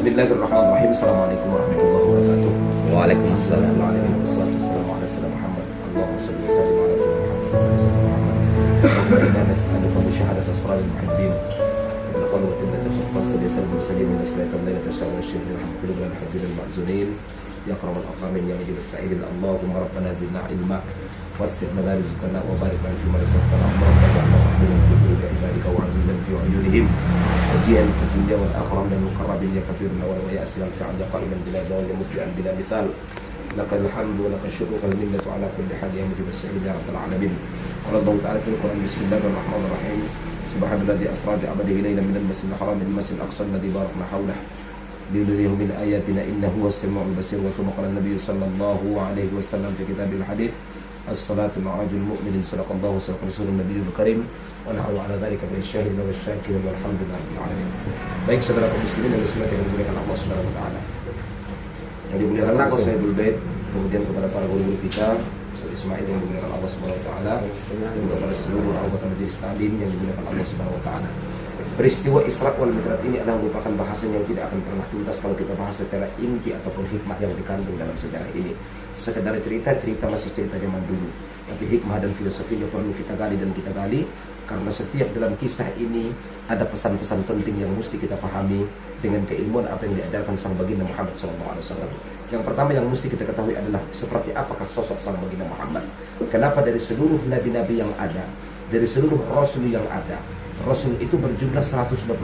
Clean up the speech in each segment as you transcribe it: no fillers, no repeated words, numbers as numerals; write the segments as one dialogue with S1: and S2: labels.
S1: Bismillahirrahmanirrahim. Assalamualaikum warahmatullahi wabarakatuh.
S2: Waalaikumsalam.
S1: Wassalamualaikum warahmatullahi wabarakatuh. Allahumma salli wa sallim ala sayyidina Muhammad. Inna nas'aluka bi syahadati asraril muhibbin. Inna qawlatin lati khassasta bi sayyidil mursalin wa sallallahu alaihi wa sallam wa syahidil hamdulillah al-hazin al-ma'zunin ya karam al-akramin ya majid as-sa'idin. Allahumma rabbana zidna ilma wassi' lana rizqana wa barik lana fima razaqtana wa rabbana rahmatan fi qulubi ibadika wa azizan fi uyunihim. Ujian ketinja wal akram dan mukarrabin ya kafirna wa ya'sil al-fi'al qa'iman bila zawal mubdi'an bila mithal. Lakal hamdu wa lakal syukru wal minnatu ala kulli hal ya mujib as-sa'il ya rabbal alamin. Qala Allah ta'ala fil Qur'an bismillahirrahmanirrahim. Subhanalladzi asra bi 'abdihi laylan minal masjidil haram ila masjidil aqsa alladzi barakna hawlahu linuriyahu min ayatina innahu huwas samiul basir. Wa thumma qala an-nabiy sallallahu alaihi wasallam fi kitabil hadits as-salatu ma'ajul mu'minin sadaqallahu wa sadaqa rasulun nabiyul karim wa nahnu ala dzalika min syahidin wa syakirin walhamdulillahi alamin. Baik saudara kaum muslimin dan muslimat yang dimuliakan Allah Subhanahu wa taala. Yang dimuliakan Allah Sayyidul Bait, kemudian kepada para guru kita Ustaz Ismail yang dimuliakan Allah Subhanahu wa taala, dan kepada seluruh anggota majelis taklim yang dimuliakan Allah Subhanahu wa taala. Peristiwa Isra wal Mi'raj ini adalah merupakan bahasan yang tidak akan pernah tuntas kalau kita bahas secara inti ataupun hikmah yang dikandung dalam sejarah ini. Sekedar cerita masih cerita zaman dulu, tapi hikmah dan filosofinya perlu kita gali dan kita gali, karena setiap dalam kisah ini ada pesan-pesan penting yang mesti kita pahami dengan keilmuan apa yang diajarkan sang baginda Muhammad SAW. Yang pertama yang mesti kita ketahui adalah seperti apakah sosok sang baginda Muhammad. Kenapa dari seluruh nabi-nabi yang ada, dari seluruh rasul yang ada, Rasul itu berjumlah 124.000.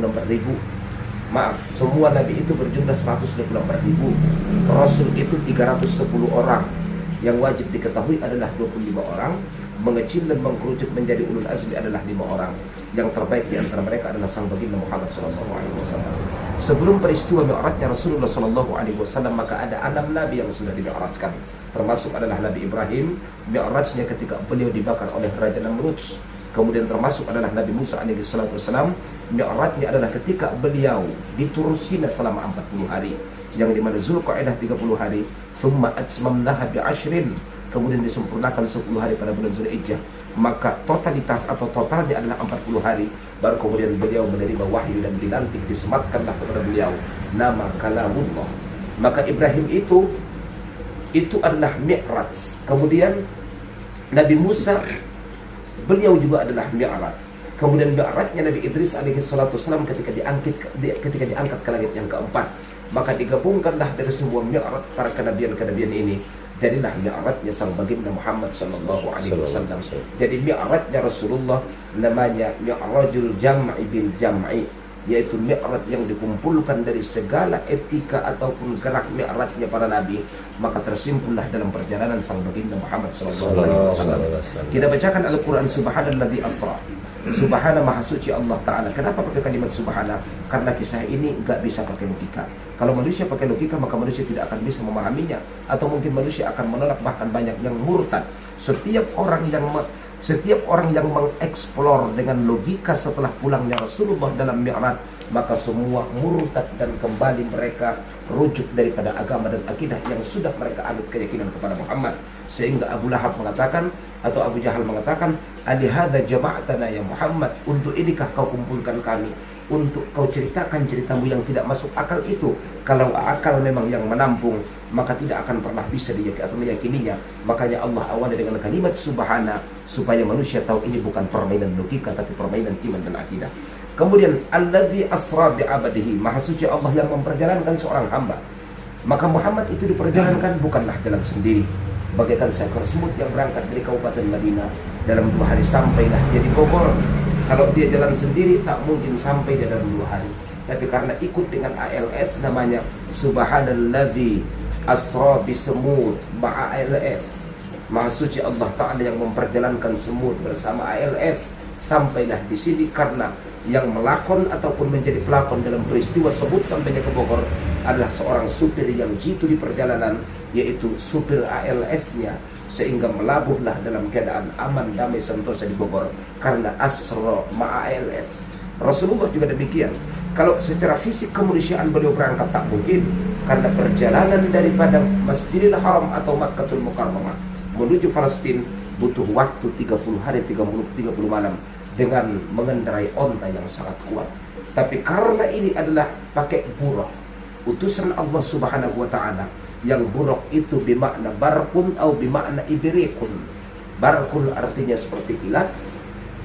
S1: Maaf, semua Nabi itu berjumlah 124.000. Rasul itu 310 orang. Yang wajib diketahui adalah 25 orang. Mengecil dan mengkerucut menjadi ulul azmi adalah 5 orang. Yang terbaik di antara mereka adalah sang baginda Muhammad SAW. Sebelum peristiwa Mi'rajnya Rasulullah SAW, maka ada 6 Nabi yang sudah di-Mi'rajkan. Termasuk adalah Nabi Ibrahim, Mi'rajnya ketika beliau dibakar oleh Raja Namrud. Kemudian termasuk adalah Nabi Musa alaihissalam, Mi'rajnya adalah ketika beliau diturun Sina selama 40 hari, yang dimana Zulqa'dah 30 hari, thumma atmamnaha bi'ashrin, kemudian disempurnakan 10 hari pada bulan Zulhijjah, maka totalitas atau totalnya adalah 40 hari. Baru kemudian beliau menerima wahyu dan dilantik, disematkanlah kepada beliau nama Kalamullah. Maka Ibrahim itu adalah Mi'raj. Kemudian Nabi Musa, beliau juga adalah Mi'raj. Kemudian Mi'rajnya Nabi Idris alaihissalam ketika diangkat ke langit yang keempat. Maka digabungkanlah dari semua Mi'raj para kenabian ini, jadilah Mi'rajnya sang baginda Muhammad sallallahu alaihi wasallam. Jadi Mi'rajnya Rasulullah namanya Mi'rajul Jam'i bil Jam'i, yaitu Mi'raj yang dikumpulkan dari segala etika ataupun gerak Mi'rajnya para nabi. Maka tersimpulah dalam perjalanan sang baginda Muhammad sallallahu alaihi wasallam. Kita bacakan Al-Qur'an, subhanalladzi asra. Subhana, maha suci Allah Ta'ala. Kenapa pakai kalimat subhana? Karena kisah ini nggak bisa pakai logika. Kalau manusia pakai logika, maka manusia tidak akan bisa memahaminya, atau mungkin manusia akan menolak, bahkan banyak yang murtad. Setiap orang yang mengeksplor dengan logika setelah pulangnya Rasulullah dalam Mi'raj, maka semua murtad dan kembali mereka rujuk daripada agama dan akidah yang sudah mereka anut keyakinan kepada Muhammad. Sehingga Abu Lahab mengatakan, atau Abu Jahal mengatakan, alihada jama'atana ya Muhammad, untuk inikah kau kumpulkan kami, untuk kau ceritakan ceritamu yang tidak masuk akal itu. Kalau akal memang yang menampung, maka tidak akan pernah bisa diyakini atau meyakininya. Makanya Allah awali dengan kalimat subhana, supaya manusia tahu ini bukan permainan logika, tapi permainan iman dan akidah. Kemudian alladzi asra bi'abadihi, maha suci Allah yang memperjalankan seorang hamba. Maka Muhammad itu diperjalankan bukanlah jalan sendiri, bagaikan seekor semut yang berangkat dari Kabupaten Madinah. Dalam 2 hari sampailah dia di Bogor. Kalau dia jalan sendiri tak mungkin sampai dalam 2 hari. Tapi karena ikut dengan ALS, namanya subhanalladzi asra bisemut ma'a ALS. Maha suci Allah Ta'ala yang memperjalankan semut bersama ALS. Sampailah di sini karena yang melakon ataupun menjadi pelakon dalam peristiwa sebut sampainya ke Bogor adalah seorang supir yang jitu di perjalanan, yaitu supir ALS-nya, sehingga melabuhlah dalam keadaan aman, damai, sentosa di Bogor karena asra ma'a ALS. Rasulullah juga demikian. Kalau secara fisik kemanusiaan beliau berangkat tak mungkin, karena perjalanan daripada Masjidil Haram atau Makkatul Mukarramah menuju Palestina butuh waktu 30 hari 30 malam dengan mengendarai onta yang sangat kuat. Tapi karena ini adalah pakai buruk, utusan Allah Subhanahu wa taala. Yang buruk itu bimakna barqun atau bimakna ibriqun. Barqun artinya seperti kilat,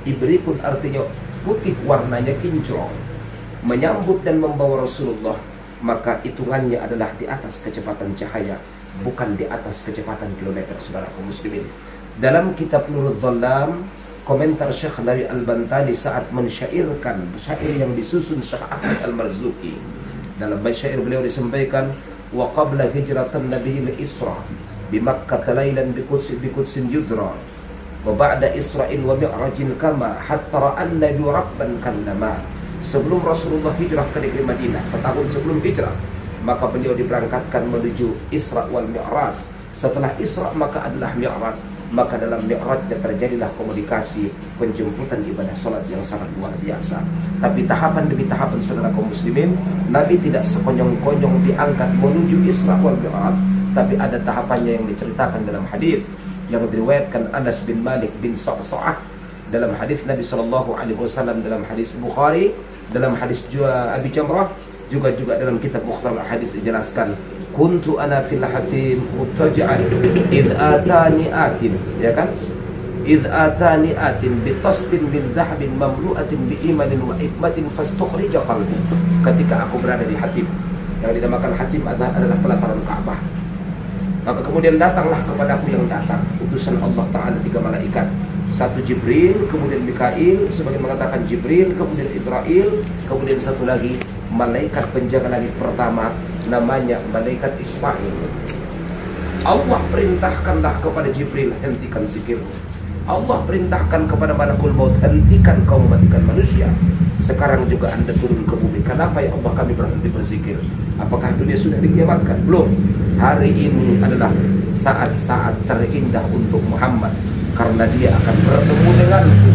S1: ibriqun artinya putih warnanya kinclong, menyambut dan membawa Rasulullah, maka hitungannya adalah di atas kecepatan cahaya, bukan di atas kecepatan kilometer, saudara kaum muslimin. Dalam kitab Nurul Dhalam, komentar Syekh Nabi Al-Bantani saat mensyairkan syair yang disusun Syekh Ahmad Al-Marzuki, dalam bait syair beliau disampaikan, wa qabla hijratan nabiyil isra bi Makkah lailan bi qudsin yudra wa ba'da isra'il wa mi'rajin kama hatta ra'an nabi rabban kallama. Sebelum Rasulullah hijrah ke negeri Madinah, setahun sebelum hijrah, maka beliau diberangkatkan menuju Isra wal Mi'raj. Setelah Isra maka adalah Mi'raj, maka dalam Mi'rajnya terjadilah komunikasi penjemputan ibadah salat yang sangat luar biasa. Tapi tahapan demi tahapan, saudara kaum muslimin, Nabi tidak sekonyong-konyong diangkat menuju Isra wal Mi'raj, tapi ada tahapannya yang diceritakan dalam hadis yang diriwayatkan Anas bin Malik bin Sa'sa'ah, dalam hadis Nabi sallallahu alaihi wasallam, dalam hadis Bukhari, dalam hadis Abi Jamrah, juga dalam kitab Mukhtasar Hadis dijelaskan, kuntu ana fil hatim mutaj'al id atani atin, ya kan, id atani atin bi tasbin min dhahabin mamlu'atin bi imanin wa hikmatin fastukhrija qalbi. Ketika aku berada di Hatim, yang dinamakan Hatim adalah pelataran Ka'bah, maka kemudian datanglah kepadaku yang datang, utusan Allah Ta'ala 3 malaikat, satu Jibril, kemudian Mikail, sebagian mengatakan Jibril, kemudian Israel, kemudian satu lagi malaikat penjaga langit pertama, namanya malaikat Ismail. Allah perintahkanlah kepada Jibril, hentikan zikirmu. Allah perintahkan kepada malakul maut, hentikan kau mematikan manusia. Sekarang juga anda turun ke bumi. Kenapa ya Allah kami berhenti berzikir? Apakah dunia sudah dikiamatkan? Belum. Hari ini adalah saat-saat terindah untuk Muhammad, karena dia akan bertemu denganku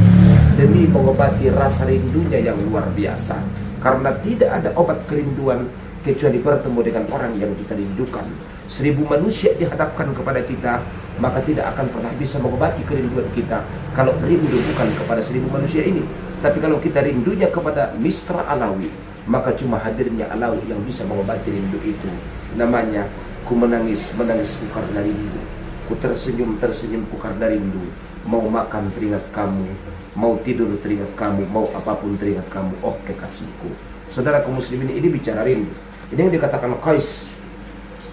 S1: demi mengobati rasa rindunya yang luar biasa. Karena tidak ada obat kerinduan kecuali bertemu dengan orang yang kita rindukan. 1000 manusia dihadapkan kepada kita, maka tidak akan pernah bisa mengobati kerinduan kita kalau rindu bukan kepada 1000 manusia ini. Tapi kalau kita rindunya kepada Mistra Alawi, maka cuma hadirnya Alawi yang bisa mengobati rindu itu. Namanya, ku menangis ku karena rindu, ku tersenyum ku karena rindu. Mau makan teringat kamu, mau tidur teringat kamu, mau apapun teringat kamu, oh kekasihku. Saudara kaum muslimin, ini bicara rindu. Ini yang dikatakan Qais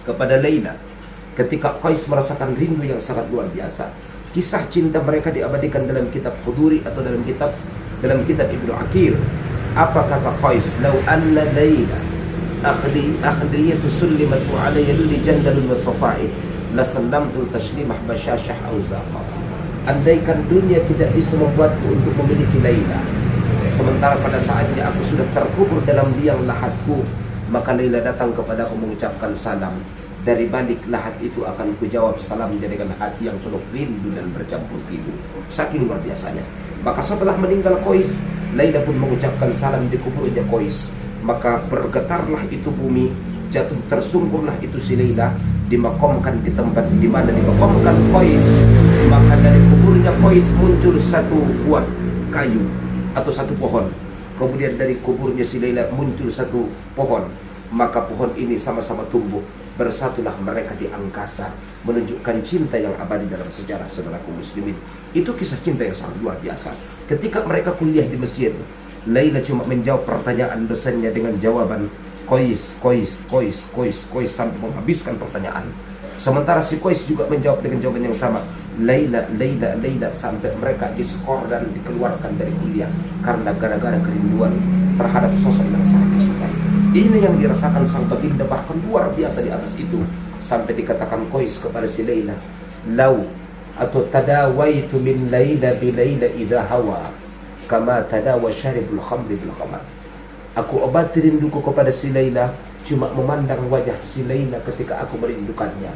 S1: kepada Laila ketika Qais merasakan rindu yang sangat luar biasa. Kisah cinta mereka diabadikan dalam kitab Khuduri atau dalam kitab Ibnu Aqil. Apa kata Qais? Lau anna Laila akhdiyatu sullimatu alayya li jandalun wa safa'id la sallamtu tashlimah bashashah au zaqa. Andaikan dunia tidak bisa membuatku untuk memiliki Laila, sementara pada saatnya aku sudah terkubur dalam liang lahatku, maka Laila datang kepadaku mengucapkan salam. Dari balik lahat itu akan kujawab salamnya dengan hati yang penuh rindu dan bercampur pilu. Saking luar biasanya. Maka setelah meninggal Qais, Laila pun mengucapkan salam di kuburnya Qais. Maka bergetarlah itu bumi, jatuh tersungkurlah itu si Laila, dimakamkan di tempat di mana dimakamkan Qais. Maka dari kuburnya Qais muncul satu buah kayu atau satu pohon. Kemudian dari kuburnya si Laila muncul satu pohon. Maka pohon ini sama-sama tumbuh, bersatulah mereka di angkasa, menunjukkan cinta yang abadi dalam sejarah, saudaraku muslimin. Itu kisah cinta yang sangat luar biasa. Ketika mereka kuliah di Mesir, Laila cuma menjawab pertanyaan dosennya dengan jawaban Qais sampai menghabiskan pertanyaan. Sementara si Qais juga menjawab dengan jawaban yang sama, Laila sampai mereka diskor dan dikeluarkan dari kuliah karena gara-gara kerinduan terhadap sosok yang sangat dicintai. Ini yang dirasakan sang baginda, bahkan luar biasa di atas itu, sampai dikatakan Qais kepada si Laila, lau atau tadawaitu min Laila bi Laila idha hawa kama tadawa syaribul khamri bil khamar. Aku obati rinduku kepada si Laila, cuma memandang wajah si Laila ketika aku merindukannya,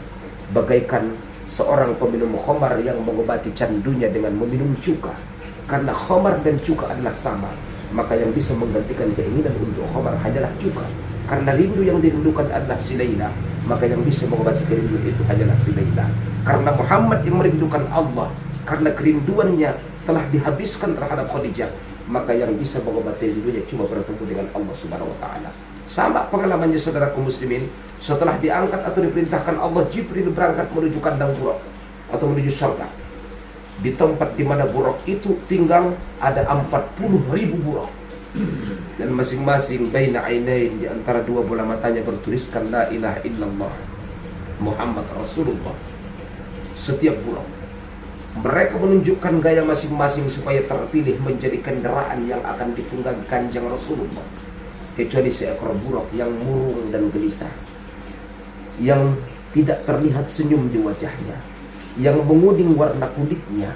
S1: bagaikan seorang peminum khamar yang mengobati candunya dengan meminum cuka. Karena khamar dan cuka adalah sama, maka yang bisa menggantikan keinginan untuk khamar hanyalah cuka. Karena rindu yang dirindukan adalah si Laila, maka yang bisa mengobati kerinduan itu hanyalah si Laila. Karena Muhammad yang merindukan Allah, karena kerinduannya telah dihabiskan terhadap Khadijah, maka yang bisa mengobati rindunya cuma bertemu dengan Allah Subhanahu wa taala. Sama pengalamannya saudara kaum muslimin, setelah diangkat atau diperintahkan Allah, Jibril berangkat menuju kandang Buraq atau menuju surga. Di tempat di mana Buraq itu tinggal ada 40.000 Buraq. Dan masing-masing baina ainain, di antara dua bola matanya bertuliskan la ilaha illallah Muhammad Rasulullah. Setiap Buraq mereka menunjukkan gaya masing-masing supaya terpilih menjadi kendaraan yang akan ditunggangi kanjeng Rasulullah. Kecuali seekor Buraq yang murung dan gelisah, yang tidak terlihat senyum di wajahnya, yang menguning warna kulitnya,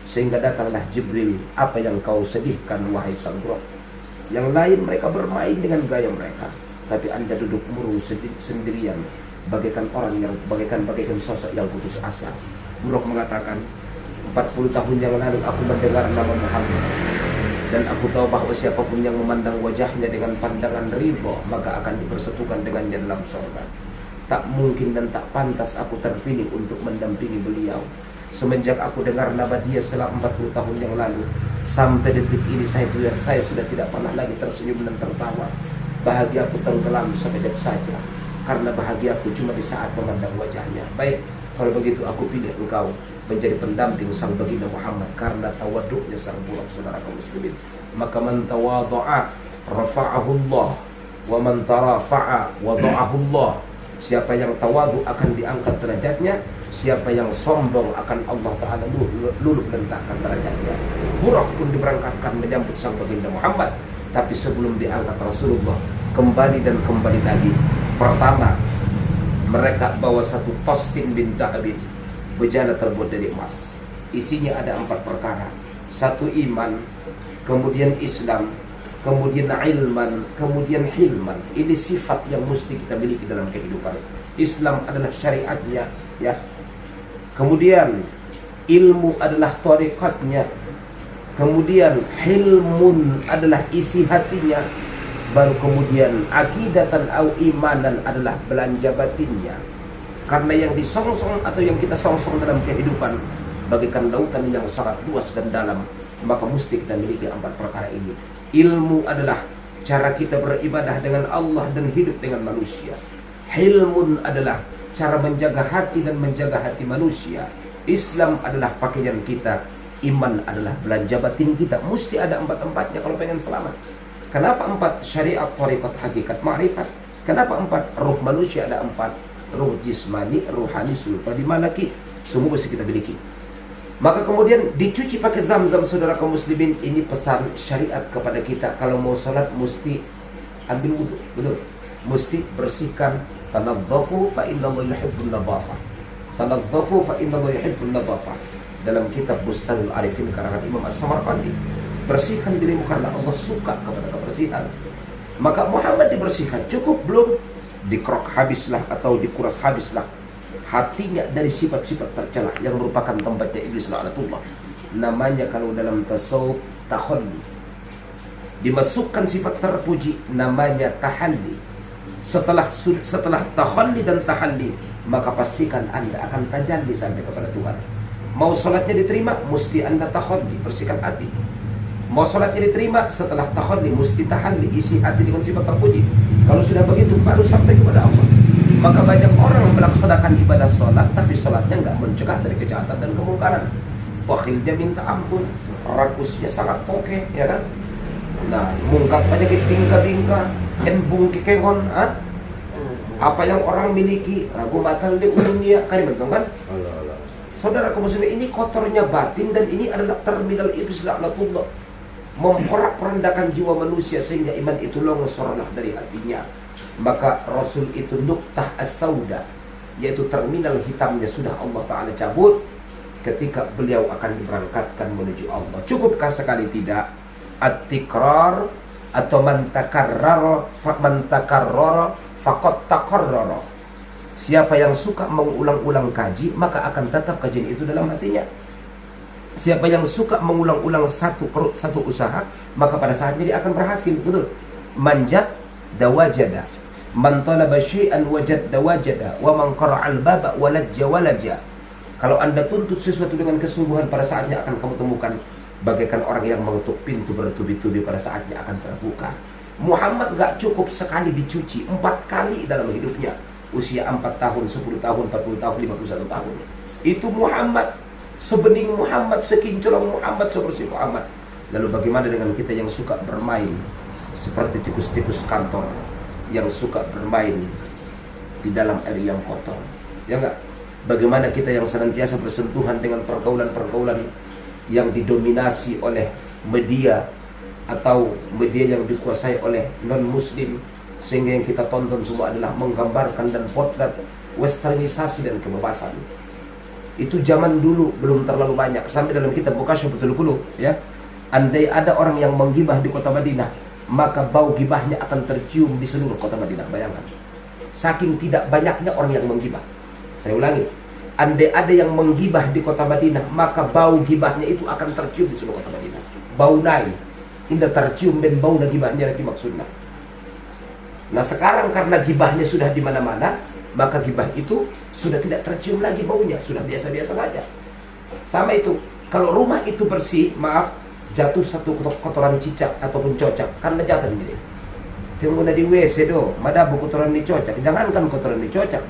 S1: sehingga datanglah Jibril, apa yang kau sedihkan wahai sang Buraq? Yang lain mereka bermain dengan gaya mereka, tapi Anda duduk murung sendirian, bagaikan orang yang bagaikan sosok yang putus asa. Buraq mengatakan, 40 tahun yang lalu aku mendengar nama Muhammad, dan aku tahu bahwa siapapun yang memandang wajahnya dengan pandangan ridho, maka akan dipersatukan dengannya dalam surga. Tak mungkin dan tak pantas aku terpilih untuk mendampingi beliau. Semenjak aku dengar nama dia selama 40 tahun yang lalu, sampai detik ini saya sudah tidak pernah lagi tersenyum dan tertawa. Bahagiaku tenggelam sekejap saja, karena bahagiaku cuma di saat memandang wajahnya. Baik, kalau begitu aku pilih engkau menjadi pendamping sang baginda Muhammad karena tawaduknya sang Buraq, saudara kaum muslimin. Maka man tawadhu'a rafa'ahu Allah, wa man tarafa'a wada'ahu Allah. Siapa yang tawadu akan diangkat derajatnya, siapa yang sombong akan Allah Ta'ala luluh lentahkan derajatnya. Buraq pun diberangkatkan menyambut sang baginda Muhammad, tapi sebelum diangkat Rasulullah kembali dan kembali lagi. Pertama, mereka bawa satu posting bin Da'abin, bejana terbuat dari emas. Isinya ada 4 perkara. 1 iman, kemudian Islam, kemudian ilman, kemudian hilman. Ini sifat yang mesti kita miliki dalam kehidupan. Islam adalah syariatnya, ya. Kemudian ilmu adalah tariqatnya. Kemudian hilmun adalah isi hatinya. Baru kemudian akidatan au imanan adalah belanja batinnya. Karena yang disongsong atau yang kita songsong dalam kehidupan bagaikan lautan yang sangat luas dan dalam, maka mesti kita miliki 4 perkara ini. Ilmu adalah cara kita beribadah dengan Allah dan hidup dengan manusia. Hilmun adalah cara menjaga hati dan menjaga hati manusia. Islam adalah pakaian kita. Iman adalah belanja batin kita. Mesti ada 4-4-nya kalau pengen selamat. Kenapa 4? Syariat, thariqat, hakikat, ma'rifat. Kenapa 4? Ruh manusia ada 4. Ruh jismani, ruhani, sultani, malaki. Semua mesti kita miliki. Maka kemudian dicuci pakai zam-zam, saudara kaum muslimin. Ini pesan syariat kepada kita. Kalau mau sholat mesti ambil wudu, betul? Mesti bersihkan. Tanadzafu fa innallaha yuhibbun nadzafah. Tanadzafu fa innallaha yuhibbun nadzafah. Dalam kitab Bustanul Arifin karangan Imam As-Samarqandi, bersihkan dirimu karena Allah suka kepada kebersihan. Maka Muhammad dibersihkan, cukup belum? Dikrok habislah atau dikuras habislah hatinya dari sifat-sifat tercela yang merupakan tempatnya iblis la'natullah. Namanya kalau dalam tasawuf takhalli. Dimasukkan sifat terpuji, namanya tahalli. Setelah takhalli dan tahalli, maka pastikan Anda akan tajalli sampai kepada Tuhan. Mau sholatnya diterima, mesti Anda takhalli, bersihkan hati. Mau sholatnya diterima, setelah takhalli mesti tahalli, isi hati dengan sifat terpuji. Kalau sudah begitu baru sampai kepada Allah. Maka banyak orang melaksanakan ibadah sholat, tapi sholatnya nggak mencegah dari kejahatan dan kemungkaran. Wakhilnya minta ampun, rakusnya sangat oke, ya kan? Nah, mungkap penyakit bingka-bingka, enbung kikengon, apa yang orang miliki, ragu batal di dunia, kan betul kan? Saudara kaum muslimin, ini kotornya batin, dan ini adalah terminal iblis la'natullah, memporak-porandakan jiwa manusia sehingga iman itu longsorlah dari hatinya. Maka Rasul itu nuktah as-sauda, yaitu terminal hitamnya sudah Allah Ta'ala cabut ketika beliau akan diberangkatkan menuju Allah. Cukupkah sekali tidak at-tikrar atau man takarrara faqad taqarrara. Siapa yang suka mengulang-ulang kaji, maka akan tetap kajian itu dalam hatinya. Siapa yang suka mengulang-ulang satu usaha, maka pada saatnya dia akan berhasil. Betul. Manjat dawajada, man talaba syai'an wajadda wajada, wa man qara'al baba walajja walaja. Kalau Anda tuntut sesuatu dengan kesungguhan, pada saatnya akan kamu temukan. Bagaikan orang yang mengetuk pintu bertubi-tubi, pada saatnya akan terbuka. Muhammad gak cukup sekali dicuci, 4 kali dalam hidupnya. Usia 4 tahun, 10 tahun, 40 tahun, 51 tahun. Itu Muhammad, sebening Muhammad, sekinclong Muhammad, sebersih Muhammad. Lalu bagaimana dengan kita yang suka bermain seperti tikus-tikus kantor, yang suka bermain di dalam air yang kotor, ya enggak? Bagaimana kita yang senantiasa bersentuhan dengan pergaulan-pergaulan yang didominasi oleh media atau media yang dikuasai oleh non-muslim, sehingga yang kita tonton semua adalah menggambarkan dan potret westernisasi dan kebebasan. Itu zaman dulu belum terlalu banyak. Sampai dalam kitab Mukasyaful Qulub, ya, andai ada orang yang menggibah di kota Madinah, maka bau gibahnya akan tercium di seluruh kota Madinah. Bayangkan, saking tidak banyaknya orang yang menggibah. Saya ulangi, andai ada yang menggibah di kota Madinah, maka bau gibahnya itu akan tercium di seluruh kota Madinah. Bau naik, indah tercium dan bau gibahnya lagi maksudnya. Nah sekarang karena gibahnya sudah di mana-mana, maka gibah itu sudah tidak tercium lagi baunya, sudah biasa-biasa saja. Sama itu, kalau rumah itu bersih, maaf, jatuh satu kotoran cicak ataupun cocak, karena jatuh ini. Tunggu di WC do, madabu kotoran di cocak, jangankan kotoran di cocak,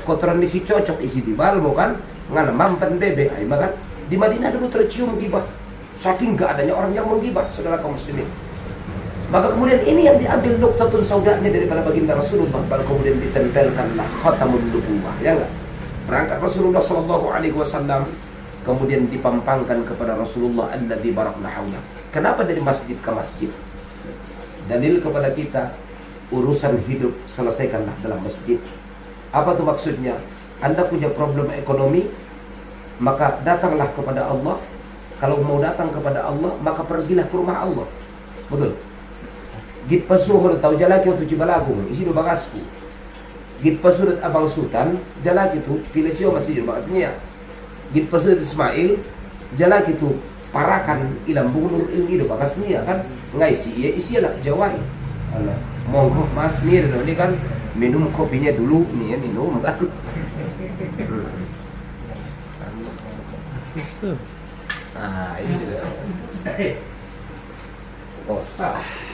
S1: kotoran di si cocok isi di balbo kan, ngana mampan bebe, ay makan. Di Madinah dulu tercium gibah, saking gak adanya orang yang menggibah, saudara kaum muslimin. Maka kemudian ini yang diambil nuktatun saudanya daripada baginda Rasulullah, baru kemudian ditempelkanlah khatamun nubuwah, ya enggak? Berangkat Rasulullah SAW, kemudian dipampangkan kepada Rasulullah alladzi barakna haulah. Kenapa dari masjid ke masjid? Dalil kepada kita, urusan hidup selesaikanlah dalam masjid. Apa tuh maksudnya? Anda punya problem ekonomi, maka datanglah kepada Allah. Kalau mau datang kepada Allah, maka pergilah ke rumah Allah. Betul? Git pasuhur tahu jalaki waktu Cibalagung, isi do bagasku. Git pasuhur Abang Sultan, jalaki tu Pilecio masih do bagasnya. Git pasuhur Ismail, jalaki tu Parakan ilam bungun ilgi do bagasnya kan. Ngai isi lah Jawa. Alah, monggo Mas nih ini kan minum kopinya dulu nih ya, minum kan. Ini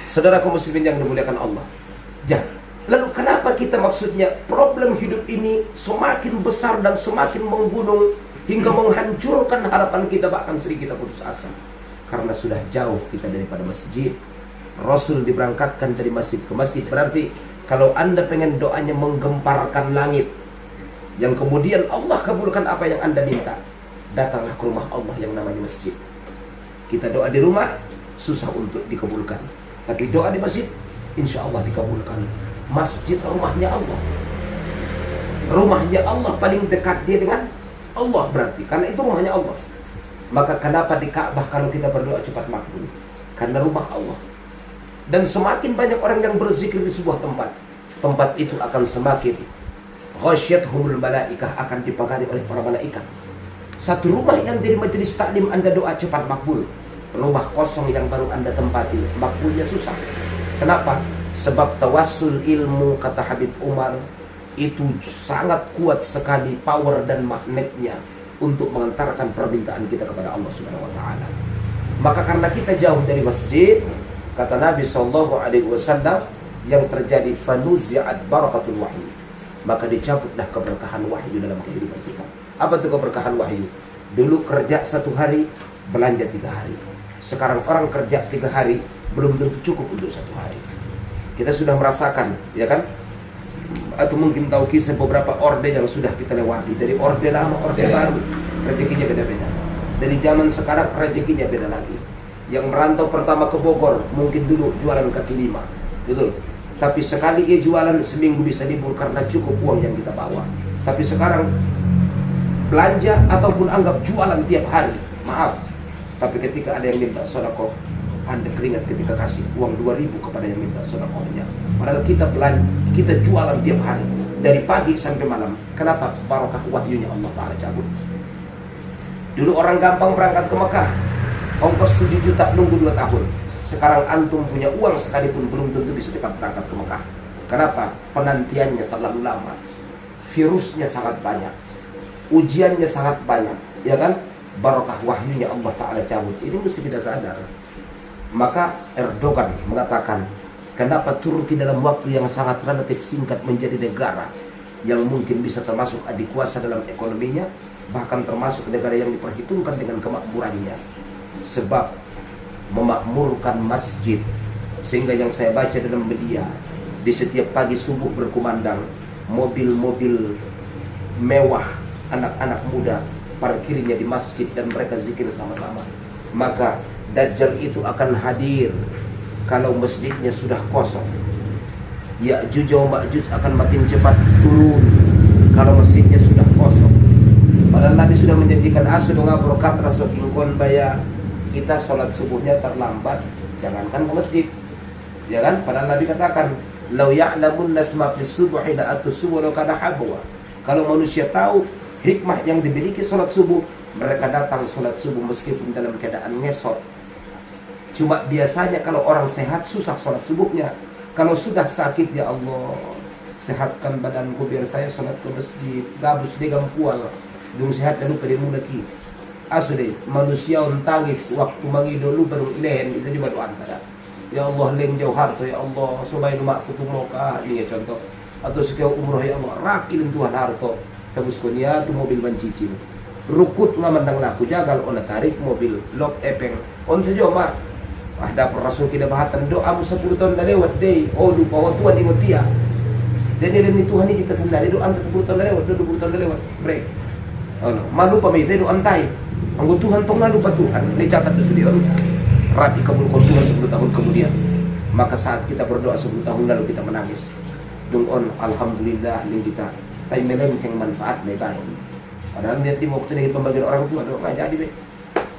S1: saudara kaum muslimin yang dimuliakan Allah. Lalu kenapa kita maksudnya problem hidup ini semakin besar dan semakin menggunung hingga menghancurkan harapan kita, bahkan sering kita putus asa karena sudah jauh kita daripada masjid. Rasul diberangkatkan dari masjid ke masjid. Berarti kalau Anda pengen doanya menggemparkan langit, yang kemudian Allah kabulkan apa yang Anda minta, datanglah ke rumah Allah yang namanya masjid. Kita doa di rumah susah untuk dikabulkan, tapi doa di masjid insya Allah dikabulkan. Masjid rumahnya Allah, rumahnya Allah, paling dekat dia dengan Allah, berarti karena itu rumahnya Allah. Maka kenapa di Ka'bah kalau kita berdoa cepat makbul? Karena rumah Allah. Dan semakin banyak orang yang berzikir di sebuah tempat, tempat itu akan semakin ghasyyathumul malaikah, akan dipagari oleh para malaikat. Satu rumah yang dari majelis taklim Anda doa cepat makbul, rumah kosong yang baru Anda tempati makbulnya susah. Kenapa? Sebab tawassul ilmu, kata Habib Umar, itu sangat kuat sekali power dan magnetnya untuk mengantarkan permintaan kita kepada Allah Subhanahu wa taala. Maka karena kita jauh dari masjid, kata Nabi SAW, yang terjadi fanuzi'at barakatul wahyu, maka dicabutlah keberkahan wahyu dalam kehidupan kita. Apa itu keberkahan wahyu? Dulu kerja 1 hari, belanja 3 hari. Sekarang orang kerja 3 hari belum tentu cukup untuk 1 hari. Kita sudah merasakan, ya kan? Atau mungkin tahu kisah beberapa orde yang sudah kita lewati. Dari orde lama, orde baru, rezekinya beda-beda. Dari zaman sekarang rezekinya beda lagi. Yang merantau pertama ke Bogor, mungkin dulu jualan kaki 5, betul. Tapi sekali ia jualan seminggu bisa libur karena cukup uang yang kita bawa. Tapi sekarang belanja ataupun anggap jualan tiap hari, maaf. Tapi ketika ada yang minta sedekah, Anda keringat ketika kasih uang 2.000 kepada yang minta sedekahnya. Padahal kita belanja, kita jualan tiap hari dari pagi sampai malam. Kenapa? Barakah wahyunya Allah Ta'ala cabut. Dulu orang gampang berangkat ke Mekah, ongkos 7 juta nunggu 2 tahun. Sekarang antum punya uang sekalipun belum tentu bisa cepat berangkat ke Mekah. Kenapa? Penantiannya terlalu lama, virusnya sangat banyak, ujiannya sangat banyak, ya kan? Barakah wahyunya Allah Ta'ala cabut. Ini mesti kita sadar. Maka Erdogan mengatakan, Kenapa Turki dalam waktu yang sangat relatif singkat menjadi negara yang mungkin bisa termasuk adikuasa dalam ekonominya, bahkan termasuk negara yang diperhitungkan dengan kemakmurannya? Sebab memakmurkan masjid, sehingga yang saya baca dalam media, di setiap pagi subuh berkumandang mobil-mobil mewah anak-anak muda parkirnya di masjid dan mereka zikir sama-sama. Maka Dajjal itu akan hadir kalau masjidnya sudah kosong. Ya'juj wa Ma'juj akan makin cepat turun kalau masjidnya sudah kosong. Padahal Nabi sudah menjanjikan asal ngaprokat rasoking kon baya kita sholat subuhnya terlambat, jangankan ke masjid, ya kan? Padahal Nabi katakan, "Lau ya'lamun nas ma fis subuhi la atus-subuh law kana habwa." Kalau manusia tahu hikmah yang dimiliki sholat subuh, mereka datang sholat subuh meskipun dalam keadaan ngesot. Cuma biasanya kalau orang sehat susah sholat subuhnya. Kalau sudah sakit, ya Allah, sehatkan badanku biar saya sholat ke masjid. Gabus degang pual, dung sehat dan lupa dia lagi. Asli manusia tangis waktu mangi dulu baru ilehen itu juga doa antara. Ya Allah leng jauh harto, ya Allah supaya lumak kutumoka ini ya contoh. Atau sekian umroh, ya Allah rakilin Tuhan harto. Tabus kunia tu mobil bancicin. Rukut ngamandang laku jagal ona tarik mobil lok epeng. On saja mak. Ada Rasul kita bahatan doa 10 tahun dah lewat deh. Oh lupa waktu adi ngotia. Dan ini Tuhan ini kita sendiri doa 10 tahun dah lewat, 20 tahun dah lewat. Break. Oh no, malu pamite doa antai. Anggo Tuhan tong lalu Tuhan. Ini catat tu sudah rapi kabulkan Tuhan 10 tahun kemudian. Maka saat kita berdoa 10 tahun lalu kita menangis. Dung alhamdulillah ning kita. Tapi melenceng manfaat nih baik. Padahal niat di waktu ini pembagian orang tua doa nggak jadi be.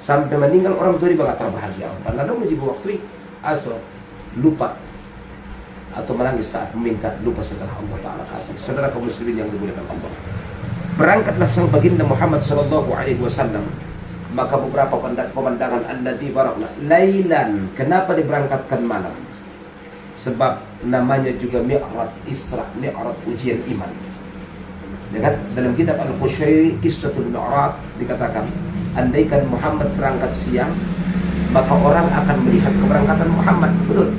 S1: Sampai meninggal orang tua juga gak terbahagia. Karena dong menjadi waktu asal lupa atau menangis saat meminta, lupa setelah Allah Ta'ala kasih. Saudara kaum muslimin yang dimuliakan Allah, berangkatlah sang baginda Muhammad SAW. Maka beberapa pemandangan allati barakna lailan. Kenapa diberangkatkan malam? Sebab namanya juga Mi'raj Isra, Mi'raj ujian iman. Dengan dalam kitab Al-Qushayri Kissatul Mi'raj dikatakan, andaikan Muhammad berangkat siang, maka orang akan melihat keberangkatan Muhammad. Betul.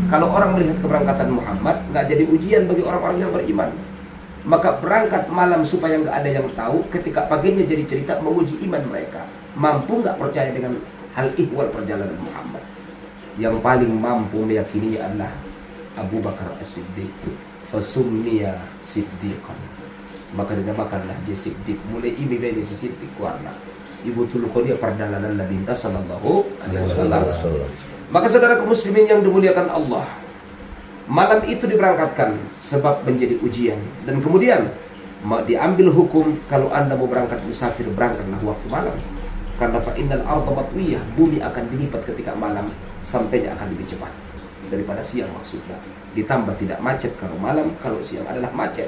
S1: Kalau orang melihat keberangkatan Muhammad, nggak jadi ujian bagi orang-orang yang beriman. Maka berangkat malam supaya nggak ada yang tahu. Ketika paginya jadi cerita menguji iman mereka. Mampu nggak percaya dengan hal ihwal perjalanan Muhammad? Yang paling mampu meyakininya adalah Abu Bakar As-Siddiq. Fasumniya Siddiqan. Maka dinamakanlah dia Siddiq. Mulai ini dari si Siddiq warna. Ibu tuluko dia perjalanan Nabi sallallahu alaihi wasallam. Maka saudara kaum muslimin yang dimuliakan Allah, malam itu diberangkatkan sebab menjadi ujian. Dan kemudian diambil hukum kalau anda mau berangkat musafir, berangkatlah waktu malam. Karena fa innal arda matwiyah, bumi akan dilipat ketika malam, sampainya akan lebih cepat daripada siang maksudnya. Ditambah tidak macet kalau malam, kalau siang adalah macet.